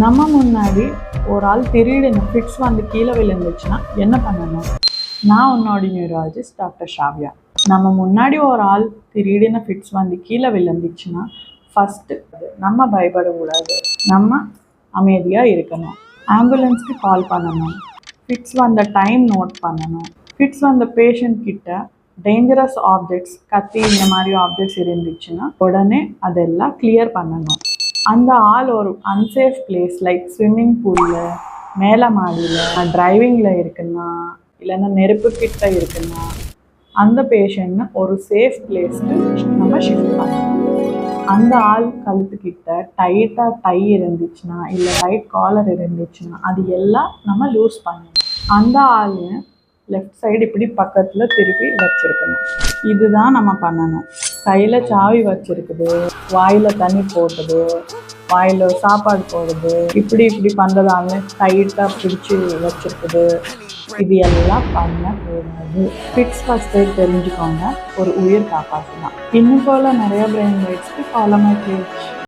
நம்ம முன்னாடி ஒரு ஆள் திடீர்னு ஃபிட்ஸ் வந்து கீழே விழுந்துச்சுன்னா என்ன பண்ணணும்? நான் உன்னோட நியூராலஜிஸ்ட் டாக்டர் ஷாவ்யா. நம்ம முன்னாடி ஒரு ஆள் திடீர்னு ஃபிட்ஸ் வந்து கீழே விழுந்துச்சுன்னா ஃபஸ்ட்டு நம்ம பயப்படக்கூடாது, நம்ம அமைதியாக இருக்கணும், ஆம்புலன்ஸ்க்கு கால் பண்ணணும், ஃபிட்ஸ் வந்த டைம் நோட் பண்ணணும், ஃபிட்ஸ் வந்த பேஷண்ட் கிட்ட டேஞ்சரஸ் ஆப்ஜெக்ட்ஸ், கத்தி இந்த மாதிரி ஆப்ஜெக்ட்ஸ் இருந்துச்சுன்னா உடனே அதெல்லாம் கிளியர் பண்ணணும். அந்த ஆள் ஒரு அன்சேஃப் பிளேஸ் லைக் ஸ்விம்மிங் பூலில், மேலே மாடியில், டிரைவிங்கில் இருக்குன்னா, இல்லைன்னா நெருப்பு கிட்ட இருக்குன்னா அந்த பேஷண்ட்னு ஒரு சேஃப் பிளேஸ்க்கு நம்ம ஷிஃப்ட் பண்ணணும். அந்த ஆள் கழுத்துக்கிட்ட டைட்டாக டை இருந்துச்சுன்னா, இல்லை டைட் காலர் இருந்துச்சுன்னா அது எல்லாம் நம்ம லூஸ் பண்ணணும். அந்த ஆள் லெஃப்ட் சைடு இப்படி பக்கத்தில் திருப்பி வச்சுருக்கணும். இதுதான் நம்ம பண்ணணும். கையில் சாவி வச்சுருக்குது, வாயில் தண்ணி போட்டுது, வாயில் சாப்பாடு போடுது, இப்படி பண்ணுறதால டைட்டாக பிடிச்சி வச்சுருக்குது, இது எல்லாம் பண்ணக்கூடாது. ஃபிட்ஸ் ஃபஸ்ட்டு தெரிஞ்சுக்கோங்க, ஒரு உயிர் காப்பாற்றலாம். இன்னும் போல் நிறைய பிரெயின் வைட்ஸ்க்கு ஃபாலோ மை பேஜ்.